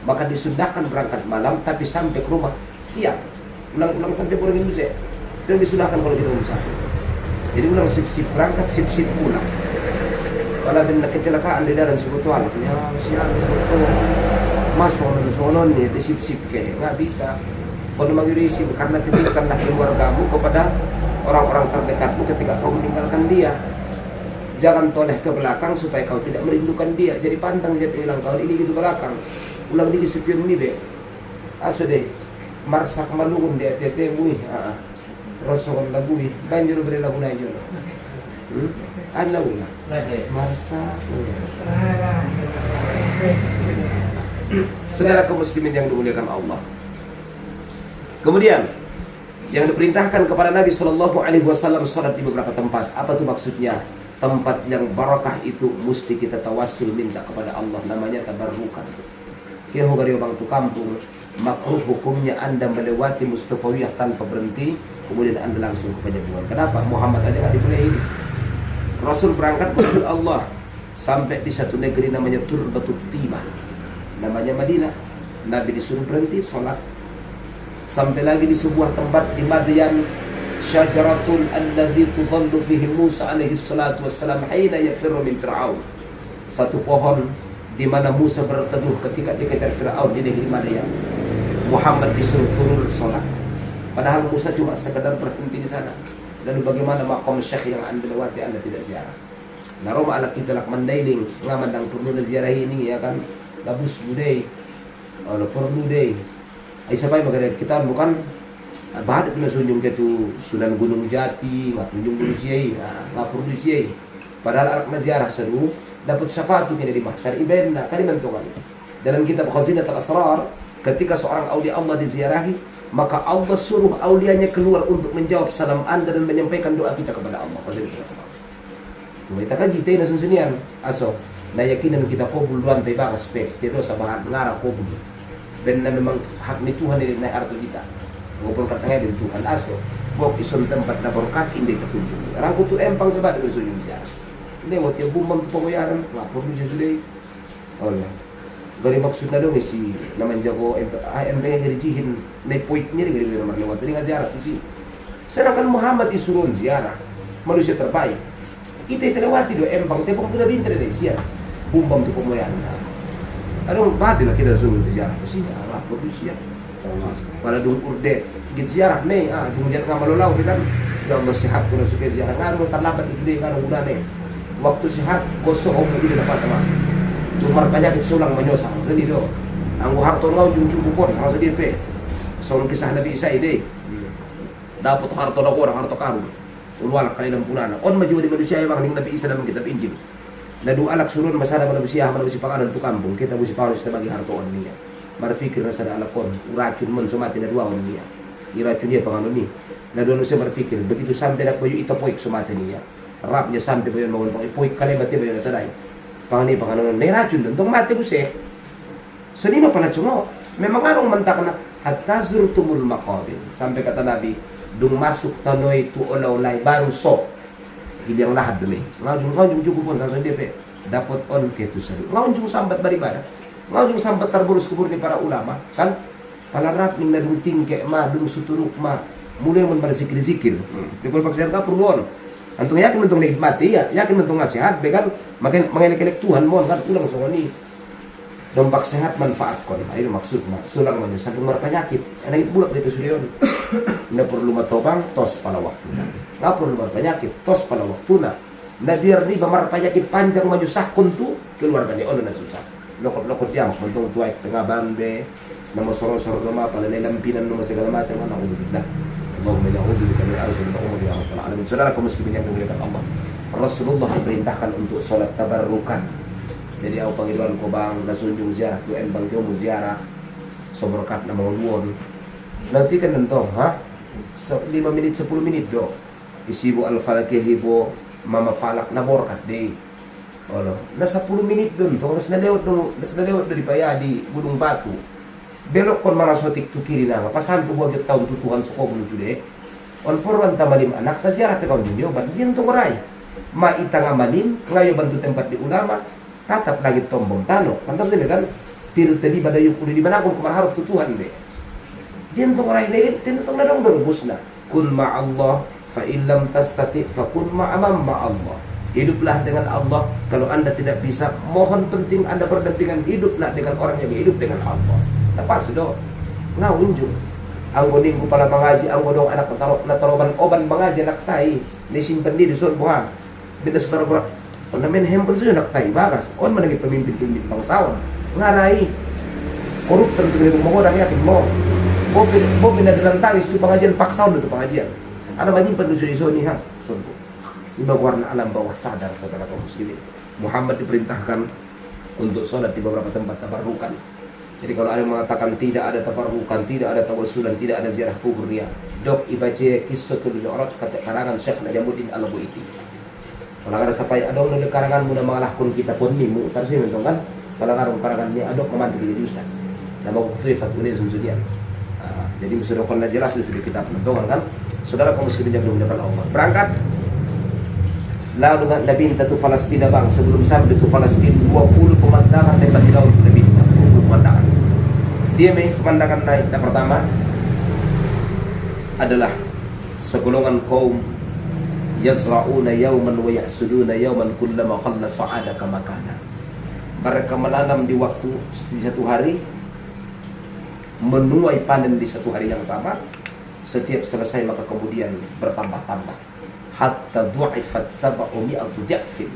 S1: Maka disudahkan berangkat malam tapi sampai ke rumah siang. Ulang sampai pulang Indonesia. Itu yang disudahkan kalau kita musafir. Jadi ulang sip-sip berangkat, sip-sip pulang. Kalau ada kecelakaan di dalam sebetulnya, ya siang masuk sonon nih, di sip-sip kayak nggak bisa. Kalau mengirisim karena titipkanlah keluargamu kepada orang-orang terdekatmu ketika kau meninggalkan dia. Jangan toleh ke belakang supaya kau tidak merindukan dia. Jadi pantang dia bilang kau ini gitu belakang. Ulang di sepion ini be. Aso deh. Marsak malungun dia tete mui. Rosong labui. Banjur beri lagu najo. Ada ulah. Marsak. Saudara kaum muslimin yang dimuliakan Allah. Kemudian yang diperintahkan kepada Nabi Shallallahu Alaihi Wasallam sholat di beberapa tempat. Apa tuh maksudnya? Tempat yang barakah itu mesti kita tawassul minta kepada Allah, namanya tabarrukan. Kira hogari bang tu kampung, makruh hukumnya anda melewati Mustafawiyah tanpa berhenti, kemudian anda langsung ke Pejabuan. Kenapa? Muhammad aja nggak diboleh ini. Rasul berangkat menuju Allah sampai di satu negeri namanya Turbatut Timah, namanya Madinah. Nabi disuruh berhenti sholat. Sampai lagi di sebuah tempat di Madyan, syajaratul alladhi tudallu fihi Musa alaihi salatu wassalam hina yafirru min Fir'aun. Satu pohon di mana Musa berteduh ketika dikejar Fir'aun di negeri Madyan. Muhammad disuruh turun sholat. Padahal Musa cuma sekedar berhenti di sana. Lalu bagaimana maqam syekh yang anda lewati anda tidak ziarah? Naroma anak kita lak mandailing ngaman dang perlu na ziarah ini ya kan labus budai perlu deh ay sabay maganda kita bukan bahad itu nasunjung ke tu Sunan Gunung Jati nggak tunjung dulu sih nggak perlu sih padahal anak na ziarah seru dapat syafaat tuh dari mahsyar ibadah kali mentongan dalam kitab Khazinat al-Asrar ketika seorang aulia Allah diziarahi maka Allah suruh aulianya keluar untuk menjawab salam Anda dan menyampaikan doa kita kepada Allah. Khazinat al-Asrar kita kan jita na sunsunian aso na yakinan kita kubul luan tay baka spek dito sa bahan ngarang kubul ben na memang hak ni Tuhan ini na arto kita ngopol katanya din Tuhan aso bok isun tempat na berkat hindi petunjuk orang kutu empang sa bada sunyong siya hindi mo tiyo bumang tupanguyaran lapor mo siya suday ola gari maksud na dong si naman dyan ko empang yung garijihin na point niya gari naman lewat ini nga ziarah tu si sedangkan Muhammad isurun ziarah manusia terbaik kita terlewati do empang tepang tu na bintar na siya bumbang tu pemoyan ano mati lah kita suruh ziarah sih lah perlu siya pada dung urde git ziarah nih dung ziarah ngamalulau kita ya Allah sehat kuna suka ziarah ngaru terlambat itu deh kan udah nih waktu sehat gosok om itu apa sama cuma penyakit sulang menyosang jadi do anggo harto ngau jung pun kalau sedih pe soal kisah Nabi Isa ini dapat harto na orang harto kamu ulwal kalilang punana on maju di manusia yang ning Nabi Isa dalam kitab Injil na dua alak surun masada manusia manusia pangalan tu kampung kita busi paulus kita bagi harto on niya marfikir na sada alakon racun mon sumati na dua on niya iracun niya pangalan ni na dua nusa marfikir begitu sampai nak bayu itapoik sumati niya rap niya sampai bayu mawon pang ipoik kalimat niya bayu na saday pangalan na racun dun tong mati busi senima pala cungo memang arong mantak na hatta zurtumul maqabir sampai kata Nabi dung masuk tanoy tu olaw-lay baru sok ibang lahat dumi ngajung cukup pun sa DP dapat on ketu sa ngajung sambat baribada ngajung sambat terburus kubur ni para ulama kan palarap ning nadungting ke ma dung suturuk ma mulai mun berzikir-zikir di kul paksian ka perluon antung yakin mentong nikmati ya yakin mentong nasihat be kan makin mengelek-elek Tuhan mon kan ulang so ni dompak sehat manfaat kon ayo maksud mah sulang man saking penyakit enak bulak dito sulion na perlu matobang tos pada waktunya nggak perlu penyakit tos pada waktunya na biar ni bamar penyakit panjang menyusah kuntu keluar dari ono na susah lokot yang mentong tuai tengah bambe nama soro-soro nama palalay lampinan nama segala macam ana ubillah Allahumma ya ubi kami arzul umur ya rabbal alamin saudara kaum muslimin yang dimuliakan Allah Rasulullah diperintahkan untuk salat tabarrukan jadi aku panggilan ko bang nasunjung ziarah tu bang dia mu ziarah so berkat na mga luon nanti kan nentong 5 menit 10 menit do isibo al-falakih hibo mama falak na borkat day nasa 10 menit dun to nas nalewat dari paya di Gunung Batu belok kon mga sotik tu kiri na pasan ko buat taon tutuhan sa koglo jude on forwan tamalim anak ta ziarah ta kaun dinyo ban din to ray maitanga malim ngayo bantu tempat di ulama tatap lagi tombong tano mantap din kan til tadi badayuk uli di mana kun kumaharap tutuhan de din to ray de tin to na dong berbusna kun ma Allah fa illam tastati fa kun ma Allah hiduplah dengan Allah kalau Anda tidak bisa mohon penting Anda berdampingan hiduplah dengan orang yang hidup dengan Allah lepas do ngaunjung anggo ning ko pala mangaji anggo dong anak nataroban oban mangaji anak tai ni simpen di sun buang beda saudara ornamen handphone sudah nak tay bagas on managi pemimpin bangsawan ngarai korup tentu ni mo orang yakin mo bo pinadalan tangis tu pengajian paksaon itu pengajian ada banyak pendusun ni ha sunku iba warna alam bawah sadar saudara kaum muslimin Muhammad diperintahkan untuk sholat di beberapa tempat tabarrukan jadi kalau ada yang mengatakan tidak ada tabarrukan tidak ada tawassulan tidak ada ziarah kubur ya dok ibace kissatul mi'raj karangan Syekh Najamuddin Al-Buiti kalau ada sampai ada orang karangan muna mengalahkan kita pun ni mu tarsi mentong kan kalau karangan ni adok memantik jadi ustaz nama waktu fatune sunsudian jadi sudah kena jelas sudah kita mentongan kan saudara kaum muslimin yang dimuliakan Allah berangkat lalu Nabi tu Palestina bang sebelum sampai tu Palestina 20 pemandangan tempat di laut Nabi 20 pemandangan dia main pemandangan naik yang pertama adalah segolongan kaum yazra'una yawman wa yahsuduna yawman kullama khalla sa'adaka makana mereka menanam di waktu di satu hari menuai panen di satu hari yang sama setiap selesai maka kemudian bertambah-tambah hatta du'ifat sab'u mi'atu da'fin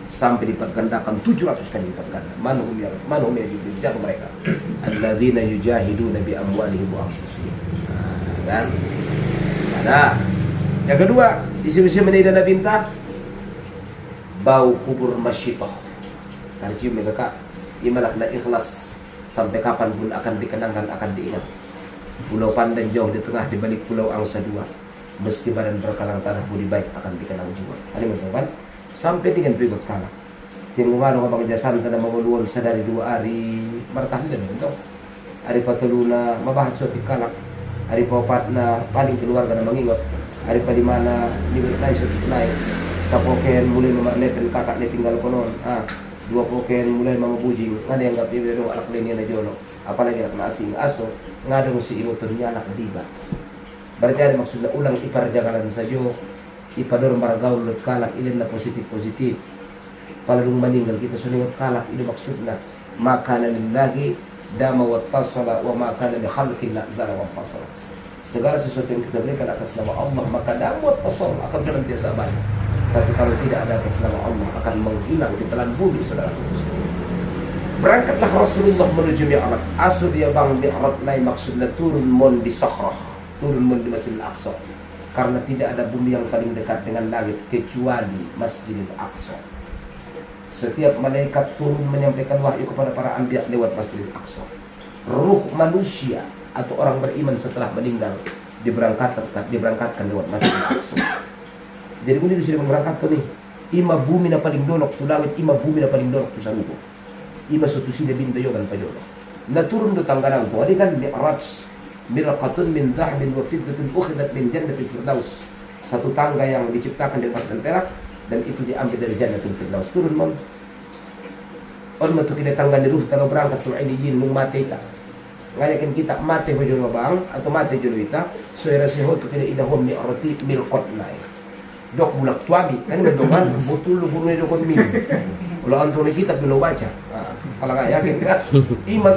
S1: sampai lipat gandakan 700 kali lipat ganda. Manhum yang dijar mereka. Alladzina yujahiduna bi amwalihim wa anfusihim. Kan? Ada. Yang kedua, isi-isi menida na binta bau kubur masyitah. Kalau cium mereka, imalak na ikhlas sampai kapan pun akan dikenangkan, akan diingat. Pulau pandang jauh di tengah, di balik pulau angsa dua. Meski badan berkalang tanah budi baik akan dikenang jiwa. Ini betul kan? Sampai dengan berikut kalah. Tim ngomong abang jasan tanda menguluan sadari 2 hari bertahan dan betul. Hari patuluna mabahat suatu kalak. Hari papat na paling keluarga na mengingat. Hari palimana libet naik suatu naik. Sa poken mulai nomor lepen kakak ni tinggal konon. 2 poken mulai mamabujing. Ngada yang gak pilih dong anak lainnya na jono. Apalagi anak na asing aso. Ngada si imutunnya anak diba. Berarti ada maksudnya ulang iparjagalan saja. Ipador maragaul lut kalak ilin na positif. Kalau meninggal kita sudah kalak ini maksudnya makanan lagi dama wa tasala wa makanan li khalqillah zara wa fasala. Segala sesuatu yang kita berikan atas nama Allah maka dama wa tasal akan senantiasa banyak. Tapi kalau tidak ada atas nama Allah akan menghilang di telan bumi saudara. Berangkatlah Rasulullah menuju Mi'raj. Asal dia bang Mi'raj naik maksudnya turun mon di Sakhrah, turun mon di Masjidil Aqsa. Karena tidak ada bumi yang paling dekat dengan langit kecuali Masjidil Aqsa. Setiap malaikat turun menyampaikan wahyu kepada para anbiya lewat Masjidil Aqsa. Ruh manusia atau orang beriman setelah meninggal diberangkatkan lewat Masjidil Aqsa. Jadi ini sudah berangkat nih. Ima bumi na paling dolok tu langit, ima bumi na paling dolok tu sarugo. Ima suatu sida binta yogan pajolo. Na turun do tangganan ko, adi kan Mi'raj. Mirqatun min dhahabin wa fiddatin ukhidat min jannatil firdaus. Satu tangga yang diciptakan dari emas dan perak dan itu diambil dari jannatul firdaus. Turun mon. On matu kita tangga di ruh kalau berangkat tu iliyin mung mate ita. Ngayakin kita mate ho jono bang atau mate jono ita, so era seho tu kita idahom ni arti milqat nai. Dok bulak tuami kan betul kan betul lu guru dokon min. Kalau antone kita belum baca. Kalau nggak yakin kan ima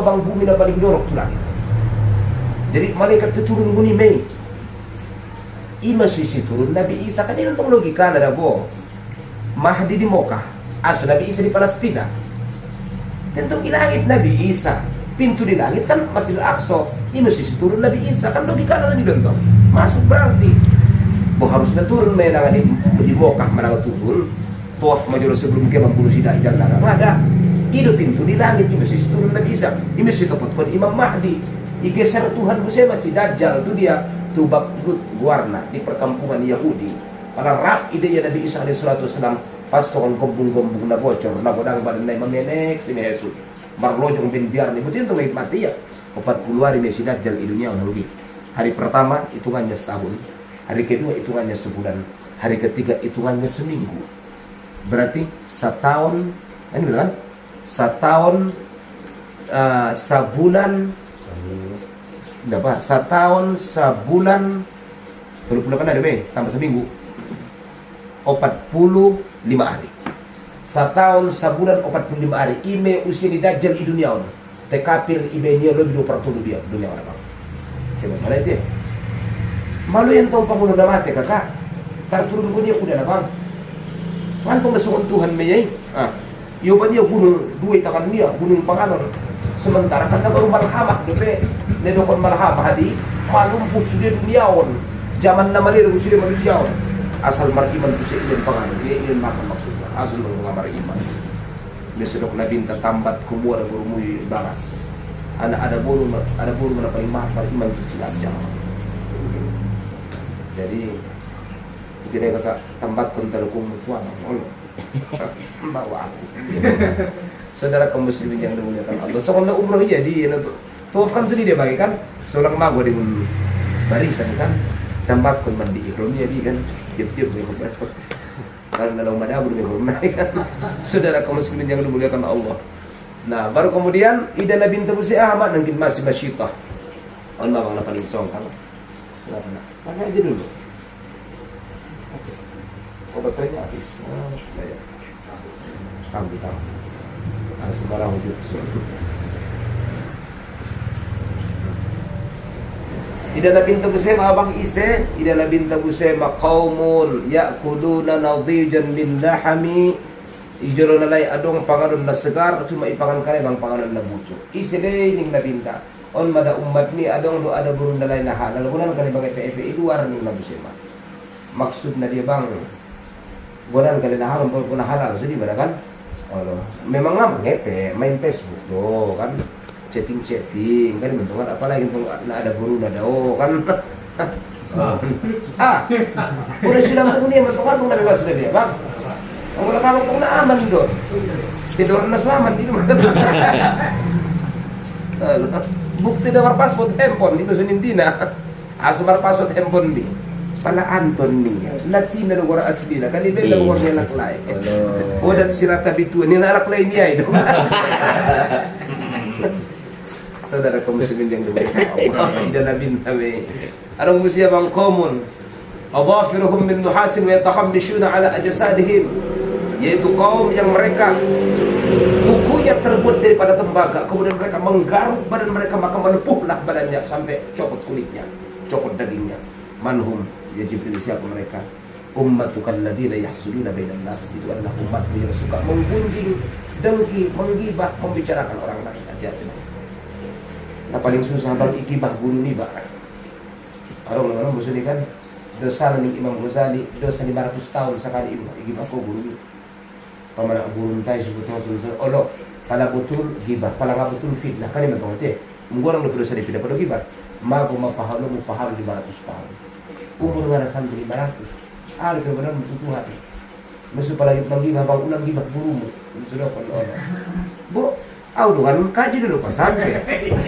S1: bang bumi na paling dorok tu langit. Jadi malaikat itu turun guni mei. Ima sisi turun Nabi Isa kan ini untuk logika ada bo. Mahdi di Mokkah, asal Nabi Isa di Palestina. Tentu di langit Nabi Isa, pintu di langit kan Masjidil Aqsa. Ima sisi turun Nabi Isa kan logika ada di dontong. Masuk berarti. Bo harusnya turun mei nang di Mokkah mana turun. Tawaf majul sebelum ke mampulu si dajjal nang ada. Itu pintu di langit ima sisi turun Nabi Isa. Ima sisi tempat kon Imam Mahdi. Digeser Tuhan Musa masih Dajjal itu dia tubak warna di perkampungan Yahudi. Karena rap ide ya Nabi Isa alaihissalatu wassalam pas soal gombung-gombung na bocor na bodang badan na mamenek sini Yesus. Marlojong bin biar nih betul itu mati ya. 40 hari Messi Dajjal di dunia lebih. Hari pertama hitungannya setahun, hari kedua hitungannya sebulan, hari ketiga hitungannya seminggu. Berarti setahun, ini bilang setahun sebulan. Dapat setahun sebulan 30 kan ada tambah seminggu 45 hari. Setahun sebulan 45 hari. Ime usia di Dajjal di dunia on. Tekapir ime dia lebih 2/10 dia dunia orang. Coba mana itu? Malu yang tahu penghulu dah mati kakak. Tar turun dunia udah lah bang. Mantung kesukaan Tuhan meyai. Yo dia gunung duit takan dia gunung panganon. Sementara kan baru marhamah depe nedokon marhamah hadi malumpuh sudah duniawan zaman nama dia sudah manusiawan asal mariman tu seiden panganon dia ingin makan maksudnya asal mengamar iman dia sedok labinta tambat kumur berumui balas ada bulu mana paling mahal iman tu cilacap. Jadi kita kata tambat kontalukum tuan Allah bawa aku. Saudara kaum muslimin yang dimuliakan Allah. Sekolah umroh iya di itu. Tuh kan sudah dia bagi kan. Seorang mago di barisan kan. Tempat pun mandi ikhram dia di kan. Tiap-tiap dia berbuat. Karena dalam madabur dia bermain kan. Saudara kaum muslimin yang dimuliakan Allah. Nah, baru kemudian Ida binti Musa Ahmad nangkin masih masyitah. On mabang na paling song kan. Kenapa nak? Tanya aja dulu. Baterainya habis. Ya. Kamu tahu. Ada sembarang wujud. Ida labinta busema abang ise, ida labinta busema qaumun ya'kuluna nadijan min lahami. Ijoro nalay adong panganon na segar cuma ipangan kare bang panganon na buco. Ise deh ning labinta. On mada umat ni adong do ada burung dalay na halal. Gunan kali bang FPI luar ning labusema. Maksud na dia bang gunan kali na halal pun halal jadi mana kan? Oh, memang ngam ngepe main Facebook do kan. Chatting kan bentungan apalagi untuk ada guru ada kan udah silang dunia bentungan tuh bebas dia bang kalau kamu tuh na aman tidur na suaman di rumah bukti dawar password handphone itu senintina asmar password handphone di pala Anton nih Latina negara asli kan ini beda negara yang lain udah sirata bitu ini anak lainnya itu saudara kaum muslimin yang dimuliakan Allah ida nabin nabi arang musia bang qaumun adhafiruhum min nuhasin wa yatahammishuna ala ajsadihim, yaitu kaum yang mereka kukunya terbuat daripada tembaga, kemudian mereka menggaruk badan mereka maka melepuhlah badannya sampai copot kulitnya, copot dagingnya. Manhum ya Jibril, siapa mereka? Ummatukal ladzina yahsuduna bainan nas, itu adalah umat yang suka menggunjing, dengki, menggibah, membicarakan orang lain. Hati-hati. Nah paling susah bang ikibah guru nih bang. Orang musuh ini kan dosa nih Imam Ghazali dosa 500 tahun sekali ikibah kok guru nih. Pamana guru entai sebutnya susah. Oh kalau betul gibah, kalau nggak betul fitnah kan ini betul. Mungkin orang dosa di fitnah pada gibah. Magu mapahalo mupahalo 500 tahun. Umur ngarasan 500. Ah kebenaran betul hati. Musuh palagi menggibah bang ulang gibah gurumu. Sudah kalau bu. Dengan kaji dulu pas sampai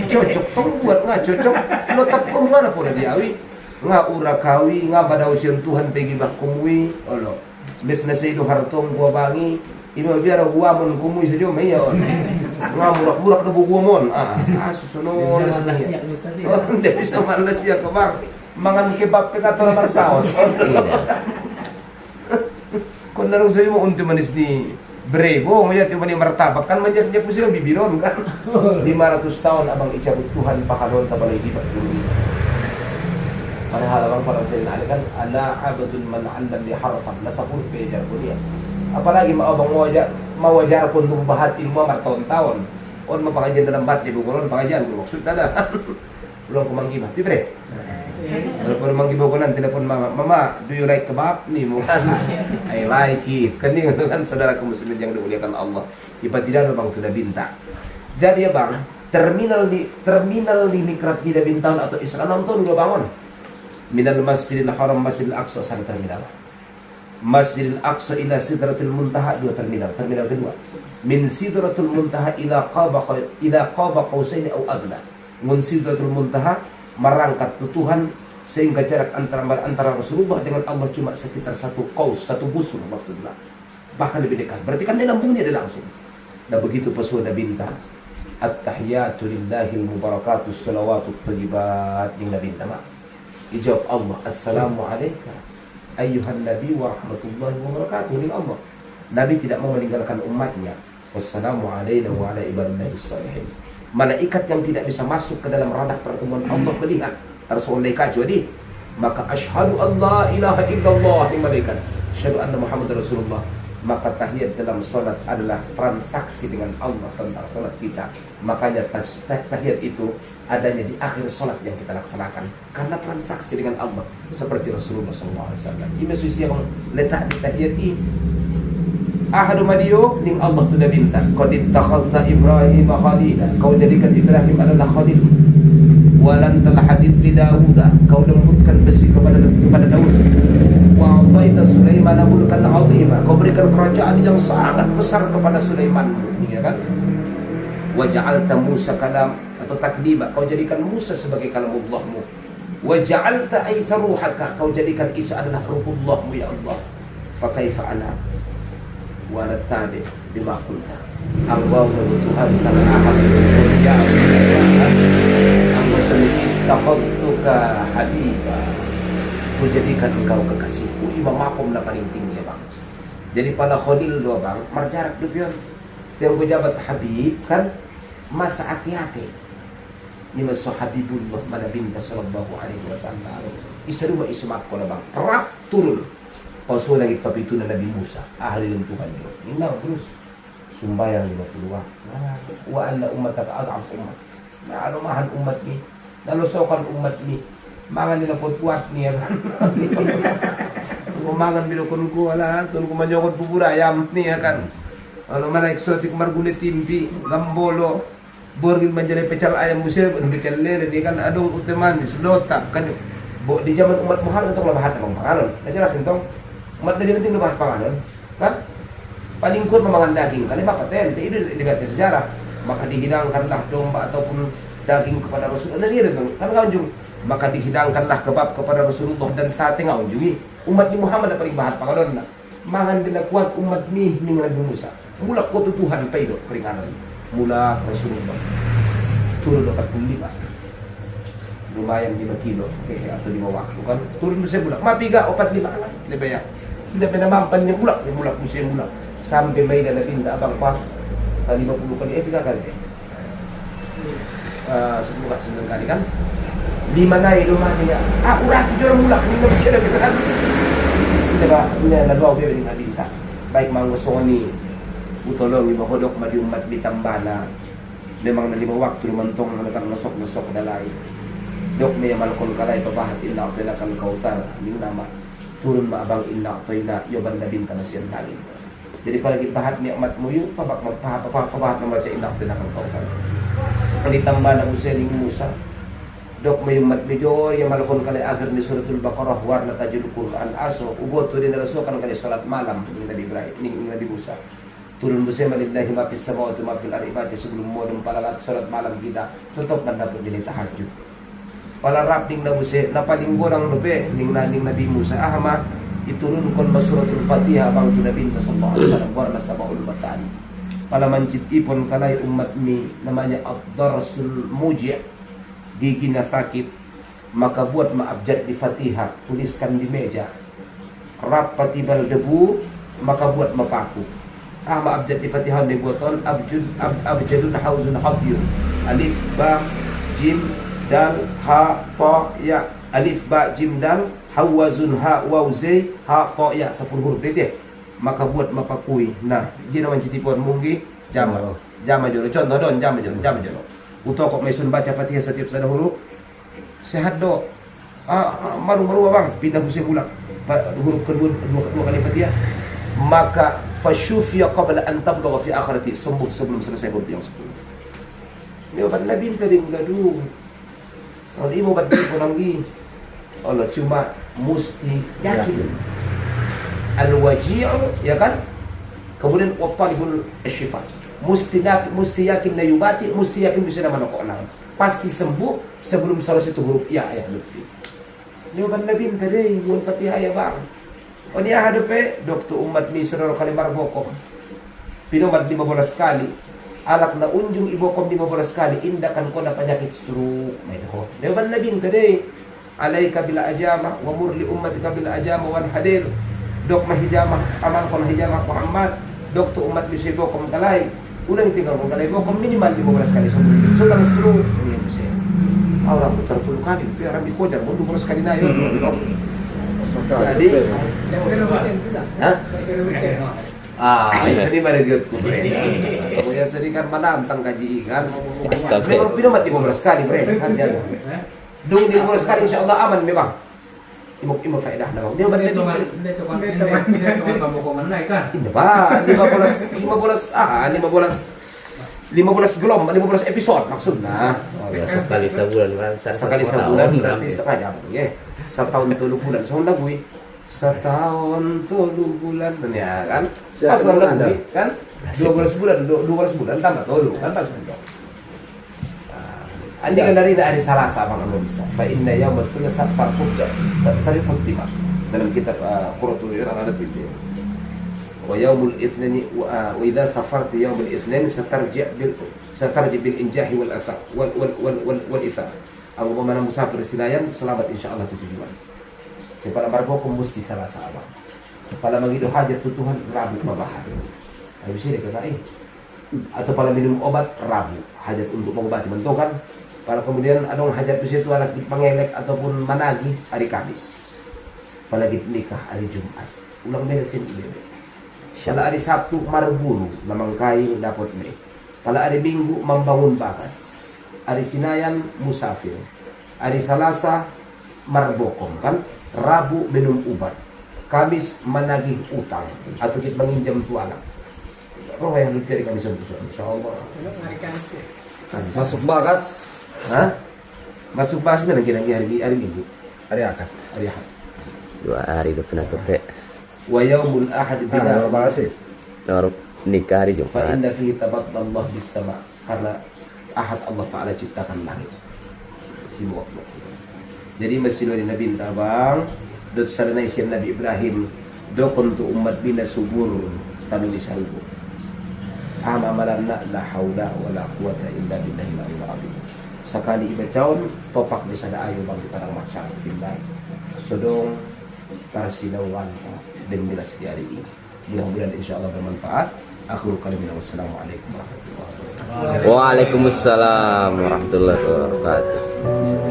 S1: cocok pembuat nggak cocok lo tak kemana pun dia awi nggak ura kawi nggak pada usia Tuhan tegi bak kumui olo bisnes itu hartong gua bangi ini biar gua mon kumui saja meya on nggak murak debu gua mon susuno dia bisa malas ya kebang mangan kebab peka lamar saus kon narung saya mau untuk manis ni Brebo, melihat yang martabak kan menjadi pusing bibiron kan 500 tahun abang icabut Tuhan pahalon tabalay di pagduli. Padahal abang parang saya nali kan ala abadun man allam li harfan nasabul bejar kuliah. Apalagi maabang mawajar pun tuh bahat ilmu bertahun-tahun. On mapangajian dalam batin bukuron pangajian maksud ada. Belum kumanggi mah, bre. Kalau manggil bokonan telepon mama, do you like kebab? Nih bukan, I like it. Kan ini kan saudara kaum muslimin yang dimuliakan Allah. Ibadah tidak bang sudah bintang. Jadi ya bang, terminal di Mikrat tidak bintang atau Isra nonton dua bangun. Minal Masjidil Haram Masjidil Aqsa satu terminal. Masjidil Aqsa ila Sidratul Muntaha dua terminal. Terminal kedua. Min Sidratul Muntaha ila Qaba Qausaini au adna. Min Sidratul Muntaha merangkat ke Tuhan sehingga jarak antara Rasulullah dengan Allah cuma sekitar satu qaus, satu busur maksudnya. Bahkan lebih dekat. Berarti kan dalam bumi ada langsung. Nah begitu pesona bintang. At-tahiyatu lillahil mubarakatus salawatut thayyibat ning bintang. Dijawab Allah, assalamu alayka ayyuhan nabi wa rahmatullahi wa barakatuh ning Allah. Nabi tidak mau meninggalkan umatnya. Wassalamu alayna wa ala ibadillahi salihin. Malaikat yang tidak bisa masuk ke dalam ranah pertemuan Allah melihat Rasulullah kecuali maka asyhadu an la ilaha illallah ni malaikat asyhadu anna Muhammad Rasulullah. Maka tahiyat dalam salat adalah transaksi dengan Allah tentang salat kita. Makanya tahiyat itu adanya di akhir salat yang kita laksanakan karena transaksi dengan Allah seperti Rasulullah SAW. Ini suci yang letak di tahiyat ini. Ahadu madiyo ning Allah tu dah minta qad ittakhazna Ibrahim khalila, kau jadikan Ibrahim adalah khalil. Walan telah hadid li Daud, kau lembutkan besi kepada Daud. Wa ataita Sulaiman mulkan azima, kau berikan kerajaan yang sangat besar kepada Sulaiman, ya kan? Wa ja'alta Musa kalam atau takdiba, kau jadikan Musa sebagai kalamullahmu. Wa ja'alta Isa ruhaka, kau jadikan Isa adalah ruhullahmu ya Allah. Fa kaifa ana wala tabi bima qulta. Allah Tuhan sangat ahad aku sendiri taqadtuka habiba, ku jadikan engkau kekasihku. Imam makom na paling tinggi ya bang. Jadi pada khalil doa bang marjarak dupion yang pejabat habib kan masa hati-hati ni maso Habibullah manabinta sallallahu alaihi wasallam isaruma isumak ko na bang rap turun pauso lagi papito na Nabi Musa ahli ng Tuhan yun inaw terus sumbayang 50 wa anna ummata ka'ad'af ummat na anumahan umat ni nalusokan umat ni mangan nila potwat niya kumangan bilokon ko wala tun ko manyokot puburayam niya kan ano man exotic margulit timpi gambolo borgin manjale pecal ayam musir pecal lele di kan adong uteman slota kan di zaman umat Muhammad itu labahat ng pangalan najelas entong umat na din labahat pangalan kan palingkod mamangan daging kali paten itu dibati sejarah maka dihidangkanlah domba ataupun daging kepada Rasulullah dia itu kan kaunjung maka dihidangkanlah kebab kepada Rasulullah dan sate ngaunjungi umat ni Muhammad paling bahat pangalan na mangan bila kuat umat ni Nabi Musa mula ko Tuhan paido peringanan mula Rasulullah turun 45 lumayan 5 kilo atau 5 waktu kan turun saya mula mapiga 45 kan lebih ya tidak pernah mampan niya mula musim mula sampai may na pinta abang pa 50 kali piga kali sebelum 9 kali kan 5 na lumaki niya urat jura mula hindi na siya na kan diba nalwaw biya ng adinta baik mangusong ni utolong ibahodok madiumat bitambala memang na 5 waktu lumantong nagkaknosok-nosok dalay dok may malkol kalay pabahat illa ako na kalkautar yung nama turun maabang illa ako na yoban na binta na siyang tali jadi palagi bahat ni amat mo yung pabahat na macha illa ako na kalkautar palitamba na usiling Musa dok may umat video yung malkol kalay agar ni suratul Baqarah warna tajul Quran aso ugot to din nalasokan kalay salat malam ni Nabi Ibrahim ni Nabi Musa turun bersama lillahi ma fis samawati ma fil ardi sebelum mo ng palalat salat malam kita tutup man dapat din tahajud pala rapting na busi napalinggo ng nubi ning Nabi Musa ahama iturun kon basuratul Fatihah bang kinabinta sallallahu alaihi wasallam warna sabaul batani pala manjid ipon kanay umat ni namanya ad-darasul muji' gigi na sakit maka buat maabjad di Fatihah tuliskan di meja rap patibal debu maka buat mapaku maabjad di Fatihah di buaton abjadun hauzun habyun alif ba jim dal ha ta ya alif ba jim dal hawazun ha waw zai ha ta ya 10 huruf deh maka buat mapakui nah jadi naman citipon munggi jama joro contoh don jama joro uto kok mesun baca Fatihah setiap sadahulu sehat do maru bang pindah musim ulang huruf kedua kali Fatihah maka fasyufiya qabla an tablugha fi akhirati sembuh sebelum selesai huruf yang 10 ini obat Nabi tadi gaduh kalau ibu obat ko lagi Allah cuma mesti yakin al-waji'u ya kan kemudian watalibul syifa mesti yakin na yubati mesti yakin bisa na manoko lang pasti sembuh sebelum selesai itu huruf ya ayat lutfi ini obat Nabi tadi buat Fatihah ya bang o niya hadape dokter umat ni saudara kalimar bokok pinomat 15 kali alak na unjung ibokom 15 kali indakan ko na penyakit stroke may dako dewan Nabi tadi alaika bil ajama wa murli ummatika bil ajama wal hadir dok mahijama aman ko mahijama Muhammad dokter umat ni ibokom kalay ulang tinggal ko kalay bokom minimal 15 kali sebelum so lang stroke ini bisa orang putar 10 kali pero rambi ko jar 15 kali na yun jadi ini managet ko pre. Kemudian seringan menantang kaji ikan. Memang pinomat 15 kali pre. Hasil. Dung 15 kali insyaallah aman memang. Imok faedah na bang. Dia ba't teman kamu ko manay kan? Hindi ba? 15 gelom, 15 episode maksudnya.
S2: Sekali sebulan kan?
S1: Sekali sebulan berarti sekajam ya. Setahun 3 bulan. So lagu setahun 3 bulan ya kan? Pas lagu kan? 12 bulan tambah dulu kan pas betul. Andi kan dari Salasa bang anu bisa. Fa inna yawma tsulatsa farqut tariqut dima. Dalam kitab Qurratul Uyun ada itu. Wa yawmul itsnain wa idza safarta yawmul itsnain satarji bil injahi wal afa wal itha. Abu mana musafir silayan selamat insyaallah tujuan. Kepala barbo mesti Salasa bang. Kepala mangido hajat Tuhan Rabu mabahar. Habis ini kata atau pada minum obat Rabu hajat untuk mengobati bentokan Kalau kemudian adong hajat itu anak dipangelek ataupun managi hari Kamis. Apalagi nikah hari Jumat. Ulang beresin ini. Kalau hari Sabtu marburu namangkai dapat me. Kalau hari Minggu membangun bakas. Hari Sinayan musafir. Hari Selasa marbokom kan. Rabu minum obat. Kamis menagih utang atau kita menginjam tualang. Roh yang lucu di Kamis insyaallah.
S3: Masuk bagas.
S1: Hah? Masuk bakas mana kira-kira hari Minggu?
S3: Hari akad.
S1: Hari Ahad.
S2: 2 hari udah pernah tuh Rek.
S1: Wa yaumul ahad
S3: Nah, kalau bagas sih.
S2: Nomor nikah hari
S1: fa
S2: Jumat.
S1: inna fihi tabatna Allah bis sama karena ahad Allah Ta'ala ciptakan langit. Simu Allah. Jadi masih dari Nabi Tabang dot sarana isian Nabi Ibrahim dokon tu umat bina subur tanu disalbu. Amalan la haula wala quwata illa billahi al-azim. Sekali ibacaon topak di sana ayo bang parang macam billah. Sodong tarsinauan dan jelas di hari ini. Mudah-mudahan insyaallah bermanfaat. Aku kalimat wassalamualaikum warahmatullahi wabarakatuh.
S2: Waalaikumsalam warahmatullahi wabarakatuh.